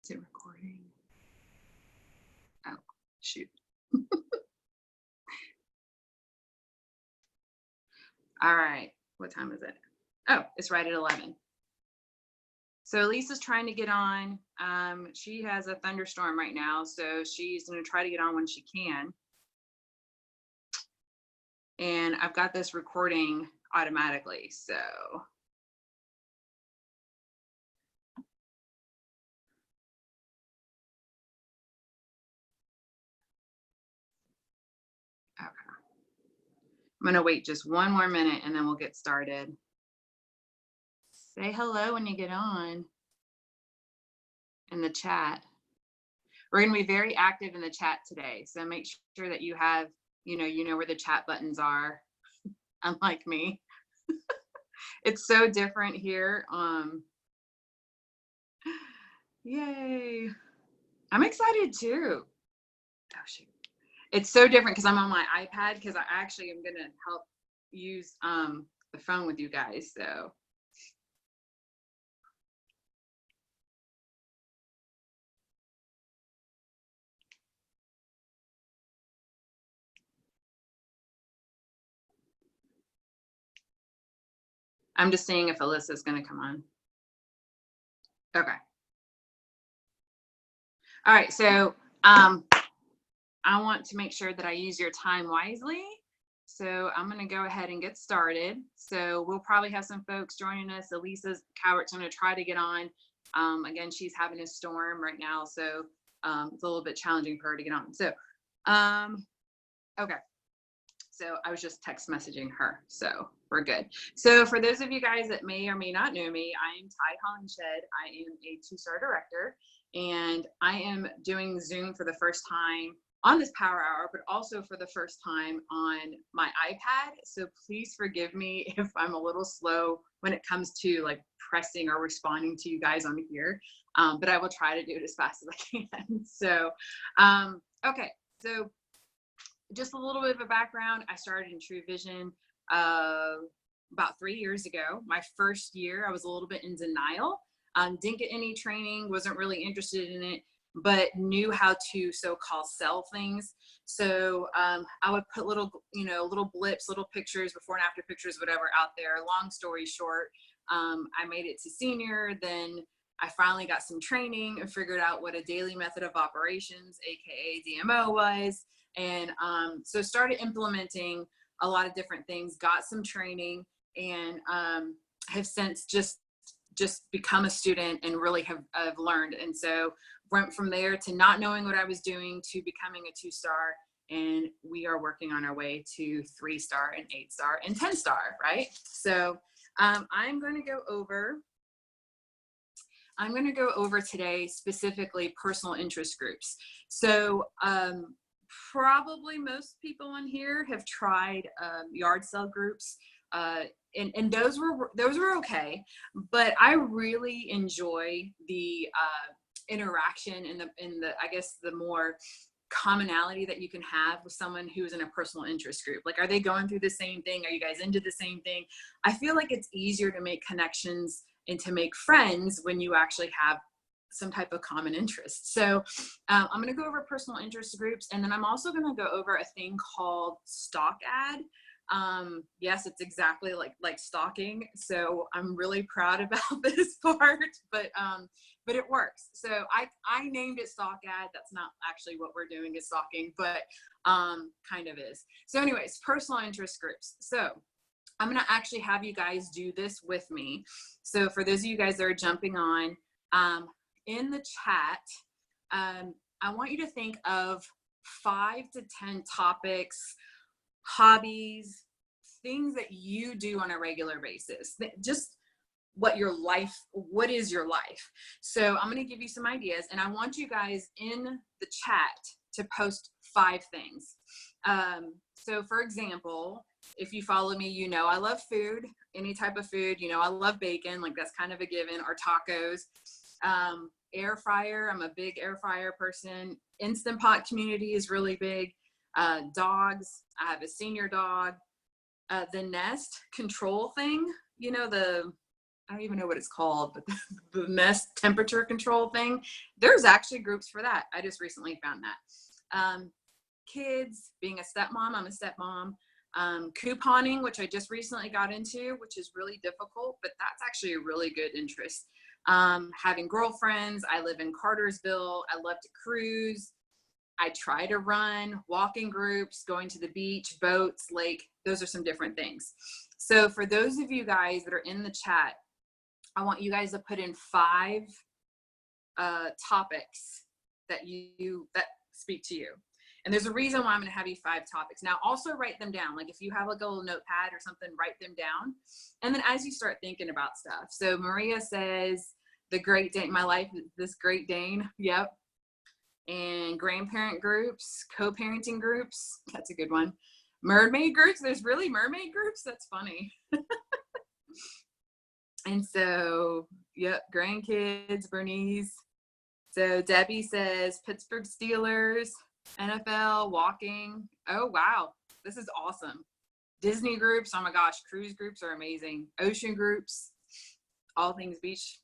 Is it recording? Oh, shoot. All right. What time is it? Oh, it's right at 11. So Lisa's trying to get on. She has a thunderstorm right now, so she's going to try to get on when she can. And I've got this recording automatically, so. Okay. I'm going to wait just one more minute and then we'll get started. Say hello when you get on in the chat. We're going to be very active in the chat today, so make sure that you have, you know where the chat buttons are, unlike me. It's so different here. Yay. I'm excited too. Oh, shoot. It's so different because I'm on my iPad, because I actually am going to help use the phone with you guys. So I'm just seeing if Alyssa's going to come on. Okay. All right. So I want to make sure that I use your time wisely. So I'm going to go ahead and get started. So we'll probably have some folks joining us. Elisa's Cowart's going to try to get on. Again, she's having a storm right now, so it's a little bit challenging for her to get on. So, okay. So I was just text messaging her, so we're good. So for those of you guys that may or may not know me, I am Ty Hollingshed. I am a 2-star director, and I am doing Zoom for the first time on this Power Hour, but also for the first time on my iPad. So please forgive me if I'm a little slow when it comes to like pressing or responding to you guys on here, but I will try to do it as fast as I can. So, okay, so just a little bit of a background. I started in True Vision about 3 years ago. My first year, I was a little bit in denial. Didn't get any training, wasn't really interested in it, but knew how to so-called sell things. So I would put little blips, little pictures, before and after pictures, whatever, out there. Long story short, I made it to senior. Then I finally got some training and figured out what a daily method of operations, AKA DMO, was. And so started implementing a lot of different things, got some training, and have since just become a student and really have learned. And so went from there to not knowing what I was doing to becoming a 2-star. And we are working on our way to 3-star and 8-star and 10-star, right? So I'm going to go over today specifically personal interest groups. So probably most people on here have tried yard sale groups, and those were okay, but I really enjoy the interaction and the I guess the more commonality that you can have with someone who is in a personal interest group. Like, are they going through the same thing? Are you guys into the same thing? I feel like it's easier to make connections and to make friends when you actually have some type of common interest. So I'm going to go over personal interest groups, and then I'm also going to go over a thing called Stalk Ad. Yes, it's exactly like stalking. So I'm really proud about this part, but it works. So I named it Stalk Ad. That's not actually what we're doing, is stalking, but kind of is. So anyways, personal interest groups. So I'm going to actually have you guys do this with me. So for those of you guys that are jumping on, in the chat, I want you to think of 5 to 10 topics, hobbies, things that you do on a regular basis. Just what is your life? So I'm going to give you some ideas, and I want you guys in the chat to post 5 things. So for example, if you follow me, you know I love food, any type of food. You know I love bacon, like that's kind of a given, or tacos. Air fryer, I'm a big air fryer person. Instant Pot community is really big. Dogs, I have a senior dog. The Nest control thing, you know, the I don't even know what it's called, but the Nest temperature control thing. There's actually groups for that. I just recently found that. Kids, being a stepmom, I'm a stepmom. Couponing, which I just recently got into, which is really difficult, but that's actually a really good interest. Having girlfriends. I live in Cartersville. I love to cruise. I try to run, walking groups, going to the beach, boats, lake. Those are some different things. So for those of you guys that are in the chat, I want you guys to put in 5 topics that speak to you. And there's a reason why I'm going to have you 5 topics. Now, also write them down. Like if you have like a little notepad or something, write them down. And then as you start thinking about stuff. So Maria says, the Great Dane, my life, this Great Dane. Yep. And grandparent groups, co-parenting groups. That's a good one. Mermaid groups. There's really mermaid groups. That's funny. And so, yep, grandkids, Bernice. So Debbie says Pittsburgh Steelers, NFL, walking. Oh, wow. This is awesome. Disney groups. Oh my gosh. Cruise groups are amazing. Ocean groups, all things beach.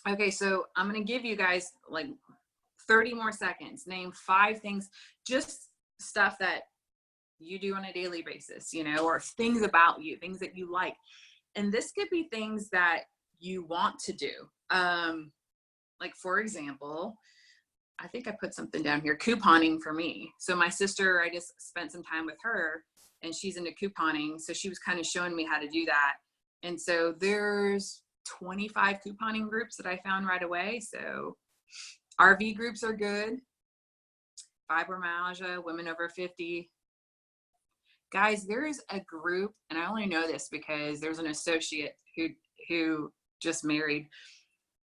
Okay. So I'm going to give you guys like 30 more seconds. Name 5 things, just stuff that you do on a daily basis, you know, or things about you, things that you like. And this could be things that you want to do. Like for example, I think I put something down here, couponing for me. So my sister, I just spent some time with her and she's into couponing. So she was kind of showing me how to do that. And so there's 25 couponing groups that I found right away. So RV groups are good. Fibromyalgia, women over 50. Guys, there is a group, and I only know this because there's an associate who just married.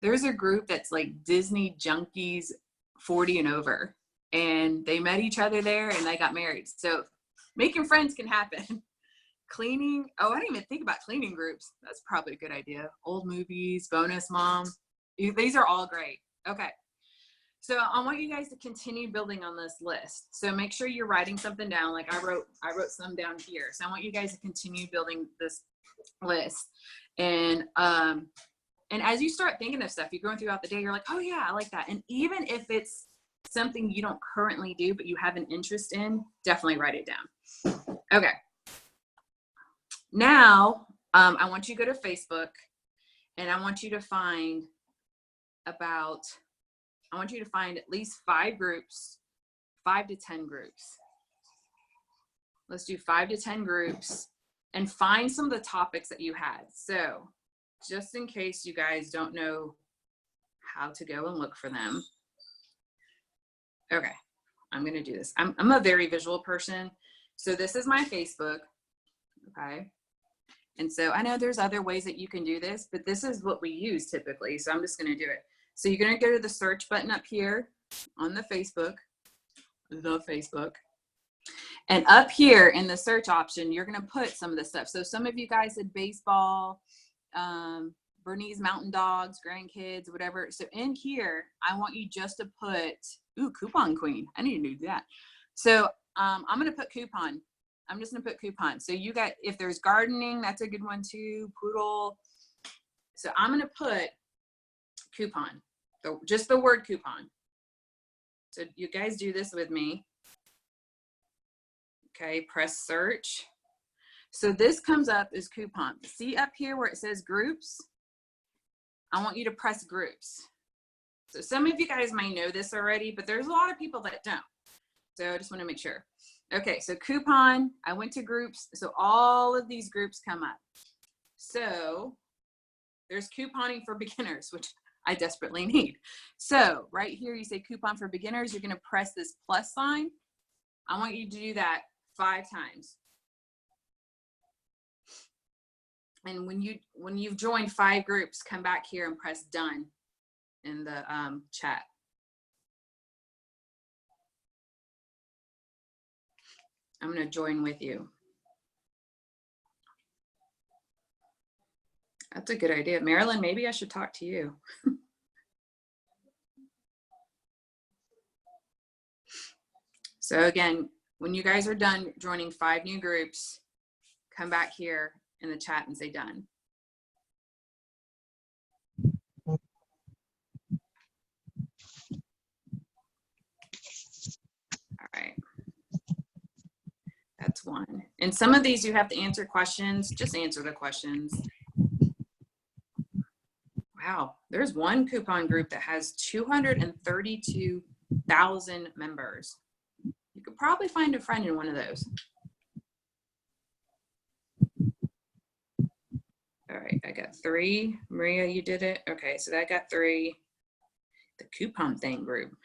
There's a group that's like Disney junkies 40 and over, and they met each other there and they got married. So making friends can happen. Cleaning. Oh, I didn't even think about cleaning groups. That's probably a good idea. Old movies, bonus mom. These are all great. Okay. So I want you guys to continue building on this list. So make sure you're writing something down. Like I wrote some down here. So I want you guys to continue building this list. And as you start thinking of stuff, you're going throughout the day, you're like, oh yeah, I like that. And even if it's something you don't currently do, but you have an interest in, definitely write it down. Okay. Now, I want you to go to Facebook and I want you to find at least 5 groups, 5 to 10 groups. Let's do 5 to 10 groups and find some of the topics that you had. So just in case you guys don't know how to go and look for them. Okay, I'm going to do this. I'm a very visual person. So this is my Facebook. Okay. And so I know there's other ways that you can do this, but this is what we use typically. So I'm just going to do it. So you're going to go to the search button up here on the Facebook. And up here in the search option, you're going to put some of the stuff. So some of you guys said baseball, Bernese mountain dogs, grandkids, whatever. So in here, I want you just to put, coupon queen. I need to do that. So I'm going to put coupon. I'm just going to put coupon. So you got, if there's gardening, that's a good one too. Poodle. So I'm going to put coupon, just the word coupon. So you guys do this with me. Okay, press search. So this comes up as coupon. See up here where it says groups? I want you to press groups. So some of you guys may know this already, but there's a lot of people that don't. So I just want to make sure. Okay, so coupon, I went to groups. So all of these groups come up. So there's couponing for beginners, which I desperately need. So right here, you say coupon for beginners. You're going to press this plus sign. I want you to do that 5 times. And when you've joined 5 groups, come back here and press done in the chat. I'm going to join with you. That's a good idea. Marilyn, maybe I should talk to you. So again, when you guys are done joining 5 new groups, come back here in the chat and say done. That's one. And some of these you have to answer questions. Just answer the questions. Wow, there's one coupon group that has 232,000 members. You could probably find a friend in one of those. All right, I got 3. Maria, you did it. Okay, so that got 3. The coupon thing group.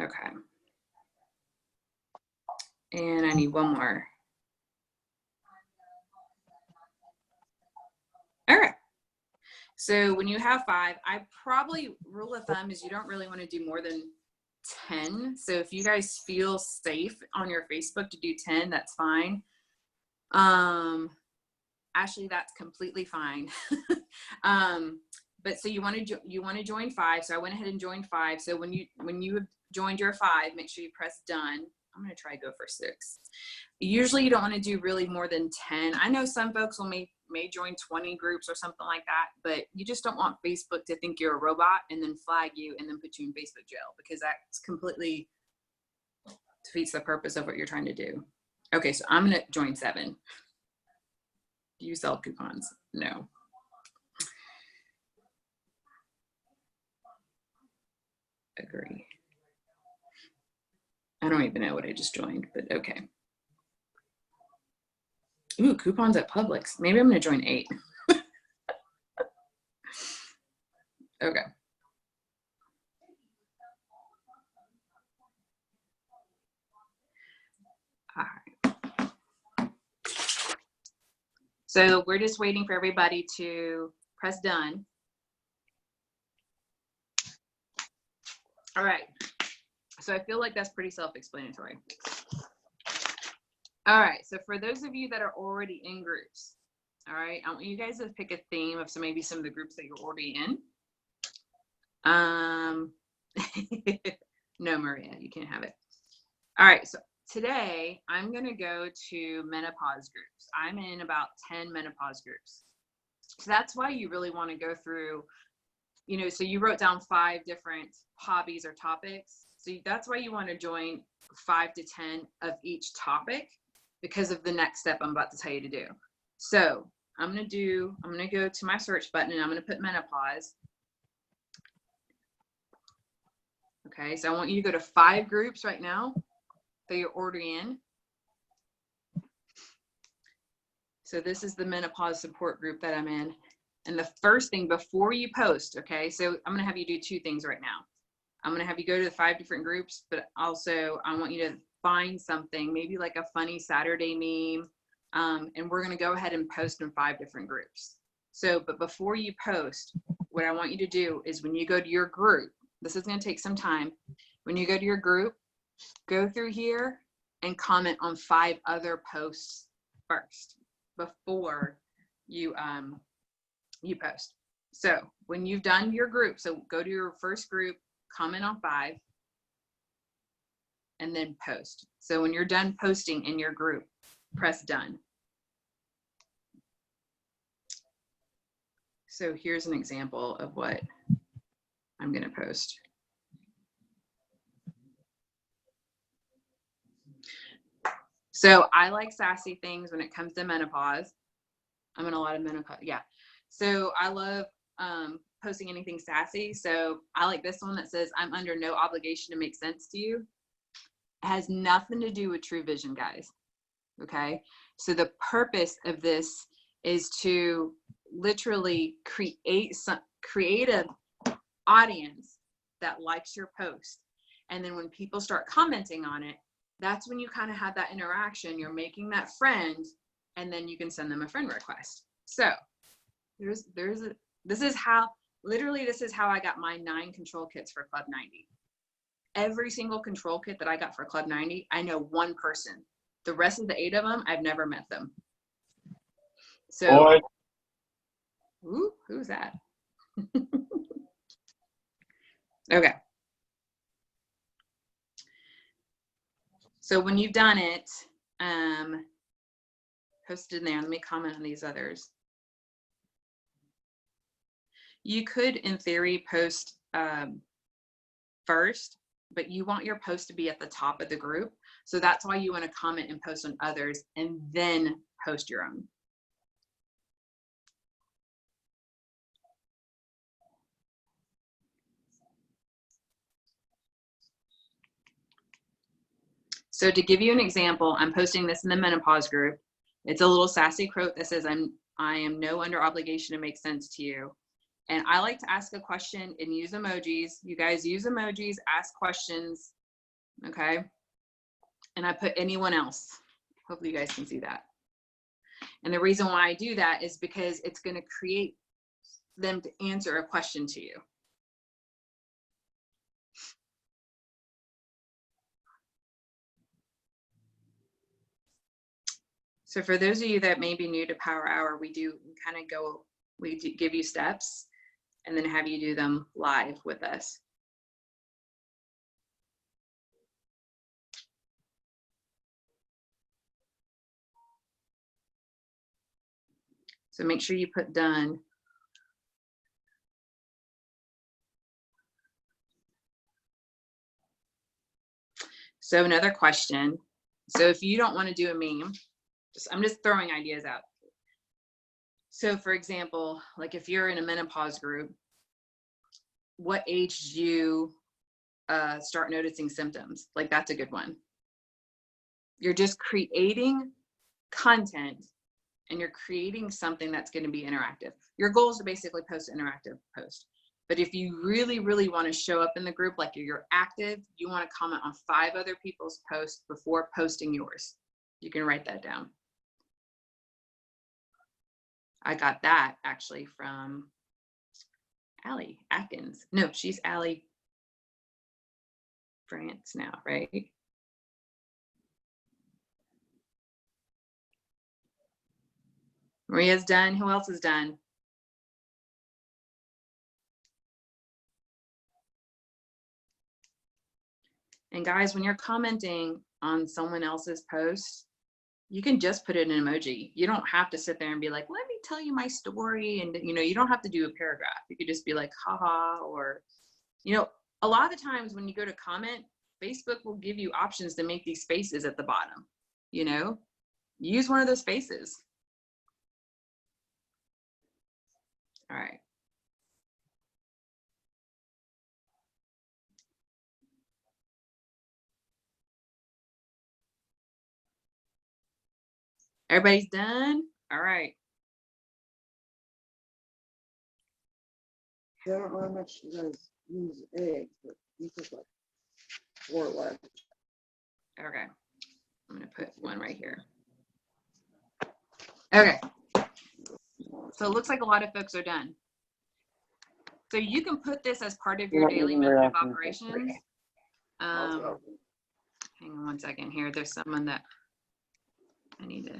Okay. And I need one more. All right. So when you have 5, I probably, rule of thumb is you don't really want to do more than 10. So if you guys feel safe on your Facebook to do 10, that's fine. Ashley, that's completely fine. But so you want to join 5. So I went ahead and joined 5. So when you have joined your 5, make sure you press done. I'm going to try to go for 6. Usually you don't want to do really more than 10. I know some folks will may join 20 groups or something like that, but you just don't want Facebook to think you're a robot and then flag you and then put you in Facebook jail, because that's completely defeats the purpose of what you're trying to do. Okay, so I'm going to join 7. Do you sell coupons? No. Agree. I don't even know what I just joined, but okay. Ooh, coupons at Publix. Maybe I'm going to join 8. Okay. All right. So we're just waiting for everybody to press done. All right. So I feel like that's pretty self-explanatory. All right. So for those of you that are already in groups, all right, I want you guys to pick a theme of maybe some of the groups that you're already in. No, Maria, you can't have it. All right. So today I'm going to go to menopause groups. I'm in about 10 menopause groups. So that's why you really want to go through, you know, so you wrote down 5 different hobbies or topics. So that's why you want to join 5 to 10 of each topic, because of the next step I'm about to tell you to do. So I'm going to go to my search button and I'm going to put menopause. Okay. So I want you to go to 5 groups right now that you're already in. So this is the menopause support group that I'm in. And the first thing before you post, okay, so I'm going to have you do 2 things right now. I'm going to have you go to the 5 different groups, but also I want you to find something, maybe like a funny Saturday meme. And we're going to go ahead and post in 5 different groups. So, but before you post, what I want you to do is when you go to your group, this is going to take some time. When you go to your group, go through here and comment on 5 other posts first before you post. So when you've done your group, so go to your first group, comment on 5, and then post. So when you're done posting in your group, press done. So here's an example of what I'm going to post. So I like sassy things when it comes to menopause. I'm in a lot of menopause. Yeah. So I love posting anything sassy. So I like this one that says, I'm under no obligation to make sense to you. It has nothing to do with True Vision, guys. Okay. So the purpose of this is to literally create an audience that likes your post. And then when people start commenting on it, that's when you kind of have that interaction. You're making that friend, and then you can send them a friend request. So this is how I got my 9 control kits for Club 90. Every single control kit that I got for Club 90, I know one person. The rest of the 8 of them, I've never met them. So, ooh, who's that? Okay. So when you've done it, post it in there. Let me comment on these others. You could, in theory, post first, but you want your post to be at the top of the group. So that's why you want to comment and post on others and then post your own. So to give you an example, I'm posting this in the menopause group. It's a little sassy quote that says, I am no under obligation to make sense to you. And I like to ask a question and use emojis. You guys use emojis, ask questions, okay? And I put anyone else. Hopefully you guys can see that. And the reason why I do that is because it's going to create them to answer a question to you. So for those of you that may be new to Power Hour, we give you steps and then have you do them live with us. So make sure you put done. So another question. So if you don't want to do a meme, I'm just throwing ideas out. So for example, like if you're in a menopause group, what age did you start noticing symptoms? Like that's a good one. You're just creating content and you're creating something that's going to be interactive. Your goal is to basically post an interactive post. But if you really, really want to show up in the group, like you're active, you want to comment on 5 other people's posts before posting yours. You can write that down. I got that actually from Allie Atkins. No, she's Allie France now, right? Maria's done. Who else is done? And guys, when you're commenting on someone else's post, you can just put in an emoji. You don't have to sit there and be like, let me tell you my story. And you don't have to do a paragraph. You could just be like, haha, or, a lot of the times when you go to comment, Facebook will give you options to make these spaces at the bottom, use one of those spaces. All right. Everybody's done? All right. I don't know how much you guys use eggs, but you put like 4 left. Okay. I'm going to put one right here. Okay. So it looks like a lot of folks are done. So you can put this as part of your daily method of operations. Hang on one second here. There's someone that I need to.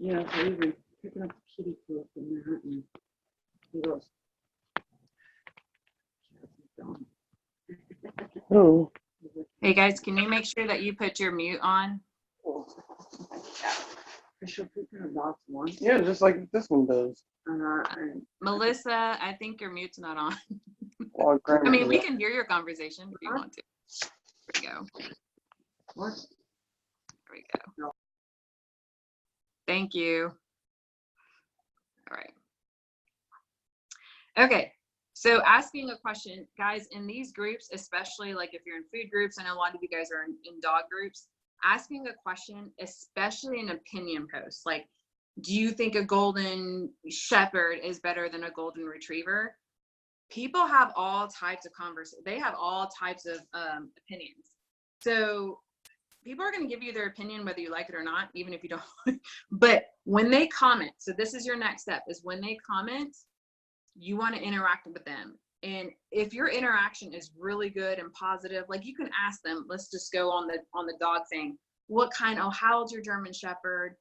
Yeah, I even picking up the kitty poop in there and he goes. Oh. Hey guys, can you make sure that you put your mute on? Yeah, just like this one does. Melissa, I think your mute's not on. Well, I mean, we can hear your conversation if you want to. There we go. What? There we go. No. Thank you. All right. Okay. So asking a question, guys, in these groups, especially like if you're in food groups, I know a lot of you guys are in dog groups, asking a question, especially an opinion post, like, do you think a golden shepherd is better than a golden retriever? People have all types of they have all types of opinions. So people are going to give you their opinion, whether you like it or not, even if you don't. But when they comment, so this is your next step, is when they comment, you want to interact with them. And if your interaction is really good and positive, like you can ask them, let's just go on the dog thing. What kind, how old's your German Shepherd?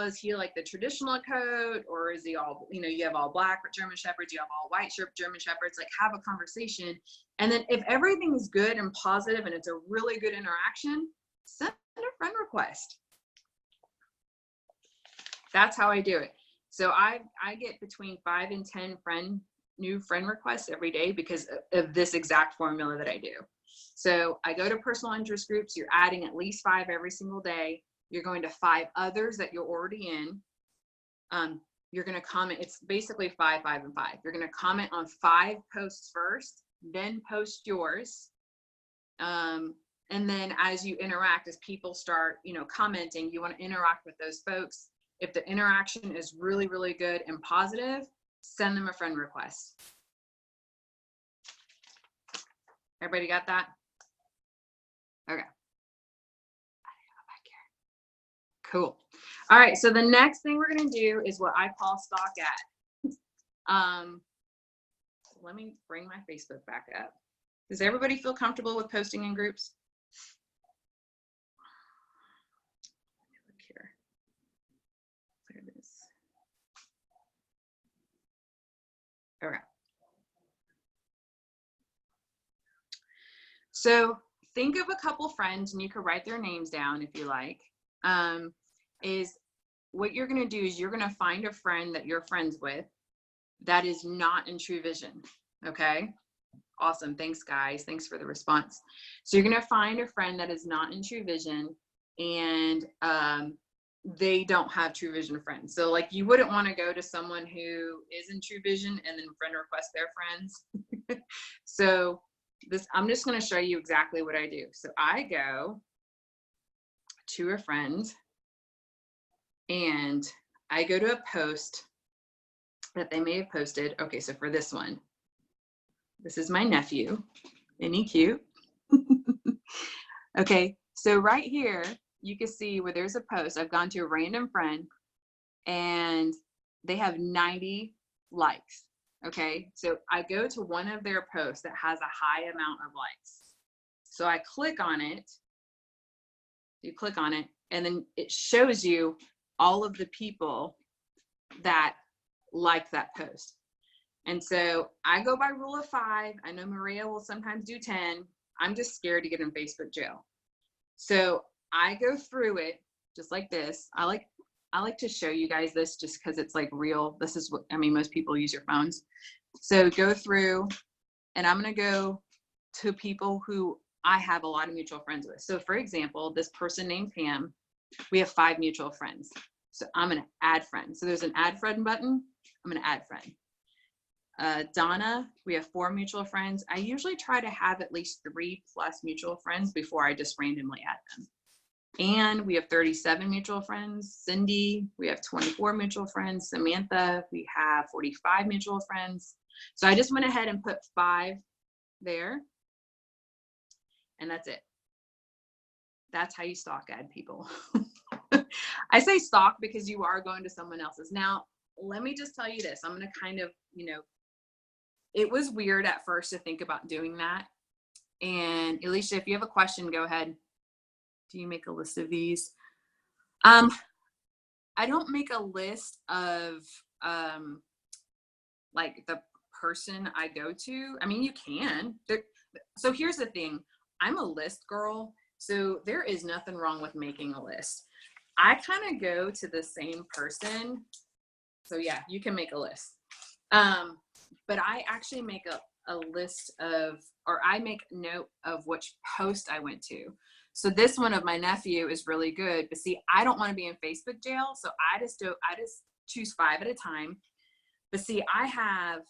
Is he like the traditional coat, or is he all, you have all black German Shepherds, you have all white German Shepherds, like have a conversation. And then if everything is good and positive and it's a really good interaction, send a friend request. That's how I do it. So I get between 5 and 10 friend new friend requests every day because of this exact formula that I do. So I go to personal interest groups. You're adding at least 5 every single day. You're going to 5 others that you're already in. You're going to comment. It's basically 5, 5, and 5. You're going to comment on 5 posts first, then post yours. And then as you interact, as people start, commenting, you want to interact with those folks. If the interaction is really, really good and positive, send them a friend request. Everybody got that? Okay. Cool. All right. So the next thing we're going to do is what I call stock ad. Let me bring my Facebook back up. Does everybody feel comfortable with posting in groups? Look here. There it is. Okay. So think of a couple friends, and you could write their names down if you like. Is what you're going to do is you're going to find a friend that you're friends with that is not in True Vision. Okay. Awesome. Thanks, guys. Thanks for the response. So you're going to find a friend that is not in True Vision, and they don't have True Vision friends. So like you wouldn't want to go to someone who is in True Vision and then friend request their friends. So I'm just going to show you exactly what I do. So I go to a friend and I go to a post that they may have posted. Okay, so for this one, this is my nephew. Isn't he cute? Okay, so right here, you can see where there's a post. I've gone to a random friend and they have 90 likes. Okay, so I go to one of their posts that has a high amount of likes. So I click on it. You click on it, and then it shows you all of the people that like that post. And so I go by rule of 5. I know Maria will sometimes do 10. I'm just scared to get in Facebook jail. So I go through it just like this. I like to show you guys this just because it's like real. This is what, most people use your phones. So go through, and I'm going to go to people who I have a lot of mutual friends with. So for example, this person named Pam, we have 5 mutual friends. So I'm going to add friends. So there's an add friend button. I'm going to add friend. Donna, we have 4 mutual friends. I usually try to have at least 3+ mutual friends before I just randomly add them. And we have 37 mutual friends. Cindy, we have 24 mutual friends. Samantha, we have 45 mutual friends. So I just went ahead and put 5 there. And that's it. That's how you stalk ad people. I say stalk because you are going to someone else's. Now, let me just tell you this. I'm going to kind of, it was weird at first to think about doing that. And Alicia, if you have a question, go ahead. Do you make a list of these? I don't make a list of like the person I go to. You can. So here's the thing. I'm a list girl. So there is nothing wrong with making a list. I kind of go to the same person. So yeah, you can make a list. But I actually make a list of, or I make note of which post I went to. So this one of my nephew is really good, but see, I don't want to be in Facebook jail. So I just choose 5 at a time. But see, I have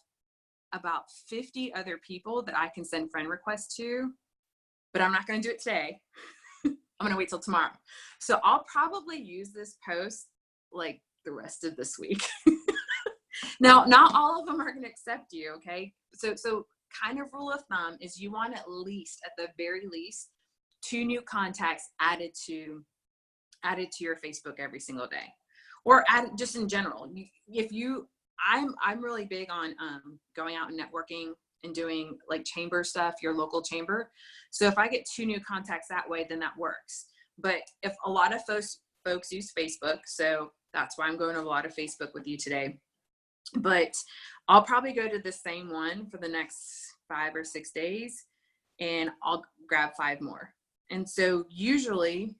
about 50 other people that I can send friend requests to, but I'm not going to do it today. I'm going to wait till tomorrow. So I'll probably use this post like the rest of this week. Now, not all of them are going to accept you. Okay. So kind of rule of thumb is you want at the very least, 2 new contacts added to your Facebook every single day, or just in general. I'm really big on going out and networking and doing like chamber stuff, your local chamber. So if I get 2 new contacts that way, then that works. But if a lot of folks use Facebook, so that's why I'm going over a lot of Facebook with you today. But I'll probably go to the same one for the next 5 or 6 days, and I'll grab 5 more. And so usually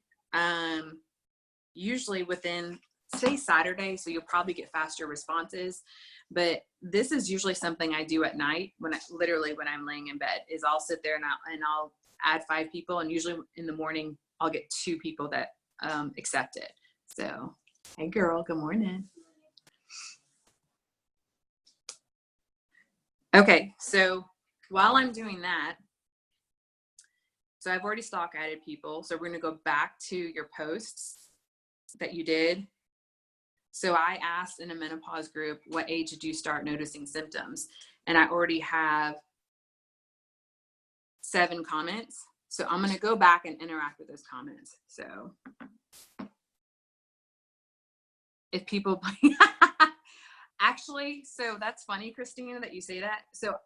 within today's Saturday, so you'll probably get faster responses. But this is usually something I do at night when I'm laying in bed. Is I'll sit there and I'll add 5 people, and usually in the morning I'll get 2 people that accept it. So, hey girl, good morning. Okay, so while I'm doing that, so I've already stalk added people. So we're gonna go back to your posts that you did. So I asked in a menopause group, what age did you start noticing symptoms? And I already have 7 comments. So I'm gonna go back and interact with those comments. So if people, actually, so that's funny, Christina, that you say that. So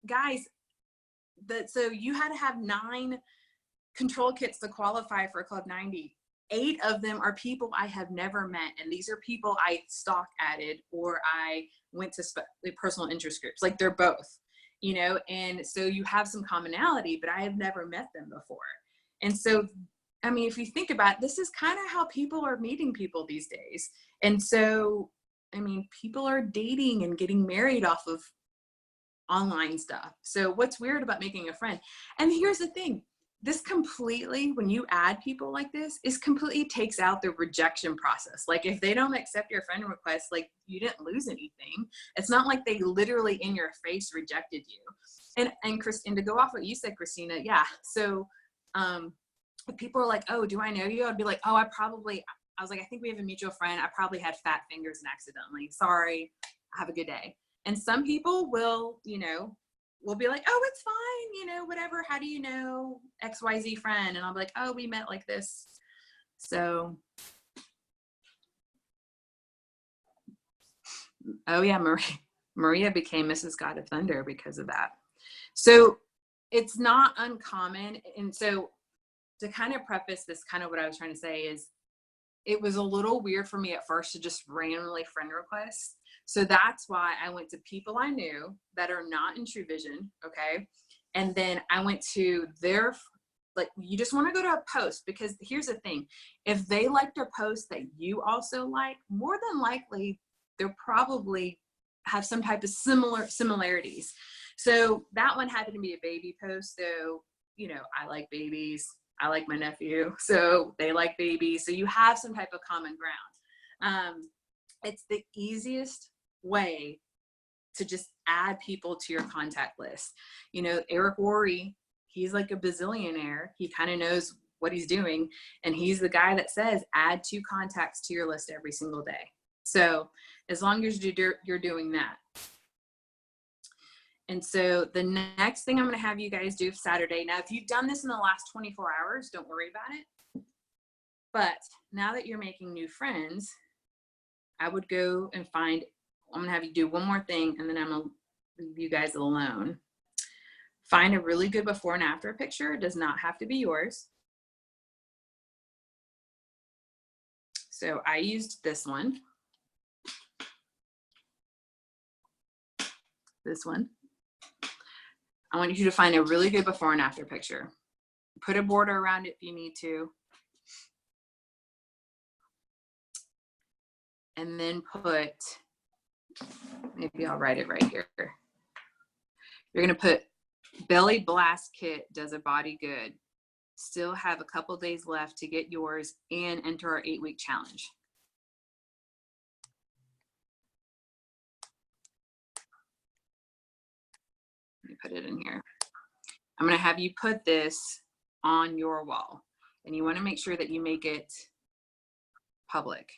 guys, so you had to have 9 control kits to qualify for Club 90. 8 of them are people I have never met, and these are people I stalk added or I went to personal interest groups. Like, they're both, you know, and so you have some commonality, but I have never met them before. And so, I mean, if you think about it, this is kind of how people are meeting people these days. And so, I mean, people are dating and getting married off of online stuff. So what's weird about making a friend? And here's the thing, this completely, when you add people like this, is completely takes out the rejection process. Like, if they don't accept your friend request, like, you didn't lose anything. It's not like they literally in your face rejected you. And to go off what you said, Christina, yeah. So if people are like, oh, do I know you? I'd be like, oh, I was like, I think we have a mutual friend. I probably had fat fingers and accidentally. Sorry, have a good day. And some people will, you know, will be like, oh, it's fine, you know, whatever. How do you know XYZ friend? And I'll be like, oh, we met like this. So, oh yeah, Maria became Mrs. God of Thunder because of that. So it's not uncommon. And so to kind of preface this, kind of what I was trying to say is, it was a little weird for me at first to just randomly friend request. So that's why I went to people I knew that are not in True Vision, okay? And then I went to their, like, you just want to go to a post, because here's the thing. If they liked a post that you also like, more than likely, they'll probably have some type of similarities. So that one happened to be a baby post. So, you know, I like babies. I like my nephew, so they like babies. So you have some type of common ground. It's the easiest way to just add people to your contact list. You know, Eric Worre, he's like a bazillionaire. He kind of knows what he's doing. And he's the guy that says, add 2 contacts to your list every single day. So as long as you're doing that. And so the next thing I'm going to have you guys do Saturday. Now, if you've done this in the last 24 hours, don't worry about it. But now that you're making new friends, I would go and I'm going to have you do one more thing, and then I'm going to leave you guys alone. Find a really good before and after picture. It does not have to be yours. So I used this one. This one. I want you to find a really good before and after picture. Put a border around it if you need to. And then maybe I'll write it right here. You're going to put Belly Blast Kit does a body good. Still have a couple days left to get yours and enter our 8-week challenge. Let me put it in here. I'm going to have you put this on your wall, and you want to make sure that you make it public.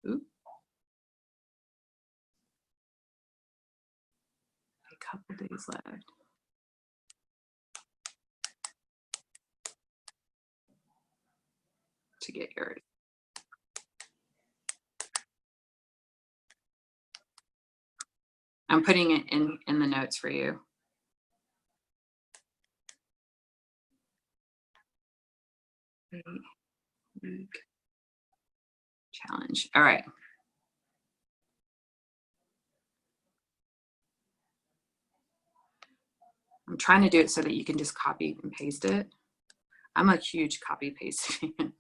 Ooh. A couple days left. To get yours. I'm putting it in the notes for you. Week challenge. All right. I'm trying to do it so that you can just copy and paste it. I'm a huge copy paste fan.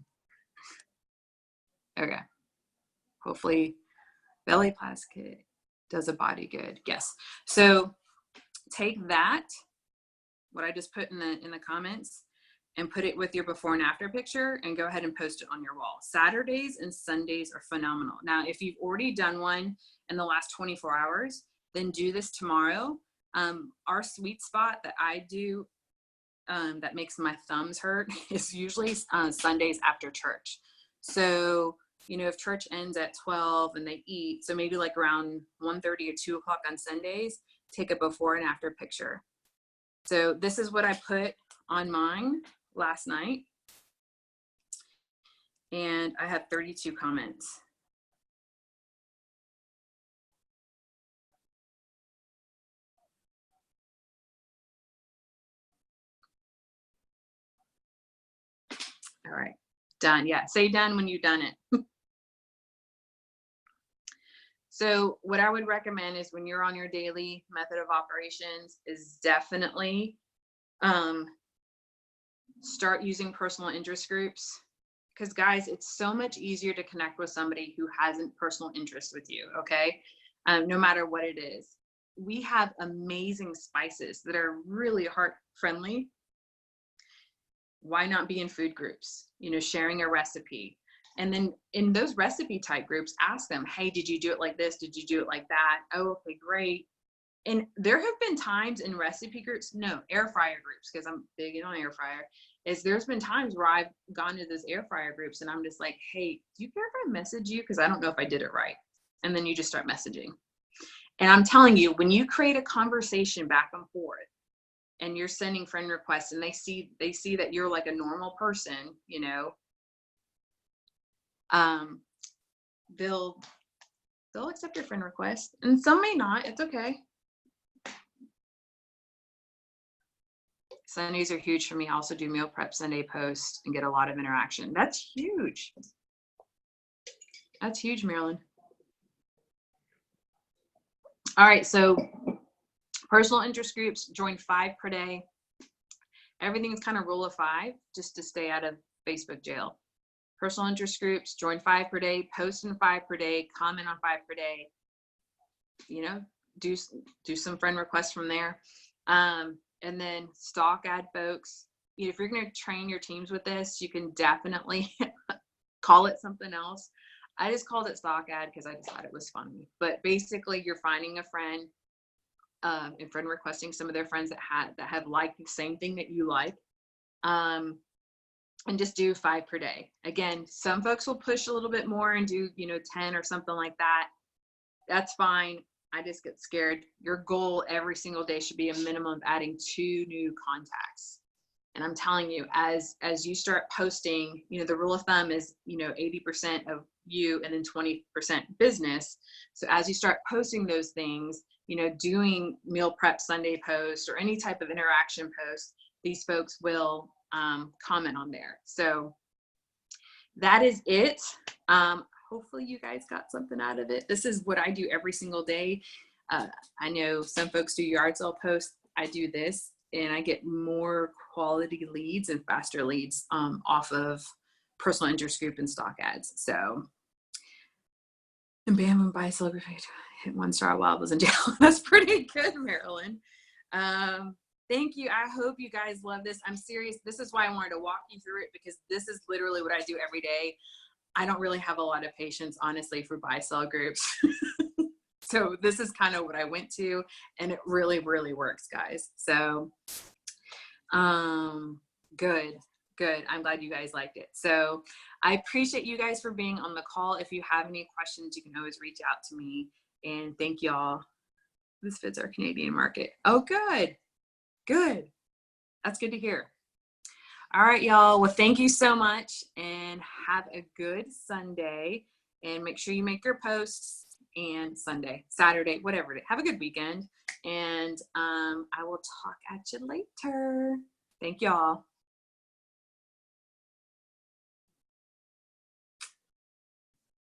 Okay. Hopefully belly plastic does a body good. Yes. So take that, what I just put in the comments, and put it with your before and after picture and go ahead and post it on your wall. Saturdays and Sundays are phenomenal. Now, if you've already done one in the last 24 hours, then do this tomorrow. Our sweet spot that I do that makes my thumbs hurt is usually Sundays after church. So, you know, if church ends at 12 and they eat, so maybe like around 1:30 or 2 o'clock on Sundays, take a before and after picture. So this is what I put on mine last night. And I had 32 comments. All right, done. Yeah, say done when you've done it. So what I would recommend is when you're on your daily method of operations is definitely start using personal interest groups. Because guys, it's so much easier to connect with somebody who hasn't personal interest with you, okay? No matter what it is. We have amazing spices that are really heart friendly. Why not be in food groups? You know, sharing a recipe. And then in those recipe type groups, ask them, hey, did you do it like this? Did you do it like that? Oh, okay, great. And there have been times in recipe groups, no, air fryer groups, because I'm big on air fryer, there's been times where I've gone to those air fryer groups and I'm just like, hey, do you care if I message you? Because I don't know if I did it right. And then you just start messaging. And I'm telling you, when you create a conversation back and forth and you're sending friend requests and they see that you're like a normal person, you know, they'll accept your friend request, and some may not. It's okay. Sundays are huge for me. I also do meal prep Sunday posts and get a lot of interaction. That's huge. That's huge, Marilyn. All right, so personal interest groups, join 5 per day. Everything is kind of rule of 5 just to stay out of Facebook jail. Personal interest groups, join 5 per day, post in 5 per day, comment on 5 per day. You know, do some friend requests from there. And then stock ad folks. You know, if you're going to train your teams with this, you can definitely call it something else. I just called it stock ad because I just thought it was funny. But basically, you're finding a friend and friend requesting some of their friends that have liked the same thing that you like, and just do 5 per day. Again, some folks will push a little bit more and do 10 or something like that. That's fine. I just get scared. Your goal every single day should be a minimum of adding 2 new contacts. And I'm telling you, as you start posting, the rule of thumb is, 80% of you and then 20% business. So as you start posting those things, doing meal prep Sunday posts or any type of interaction post, these folks will comment on there. So that is it. Hopefully you guys got something out of it. This is what I do every single day. I know some folks do yard sale posts. I do this and I get more quality leads and faster leads off of personal interest group and stock ads. So, and bam, and buy celebrity, hit 1-star while I was in jail. That's pretty good, Marilyn. Thank you. I hope you guys love this. I'm serious. This is why I wanted to walk you through it, because this is literally what I do every day. I don't really have a lot of patience, honestly, for buy-sell groups. So this is kind of what I went to, and it really, really works, guys. So good. I'm glad you guys liked it. So I appreciate you guys for being on the call. If you have any questions, you can always reach out to me. And thank y'all. This fits our Canadian market. Oh, good. That's good to hear. All right, y'all. Well, thank you so much and have a good Sunday, and make sure you make your posts, and Saturday, whatever. Have a good weekend, and I will talk at you later. Thank y'all.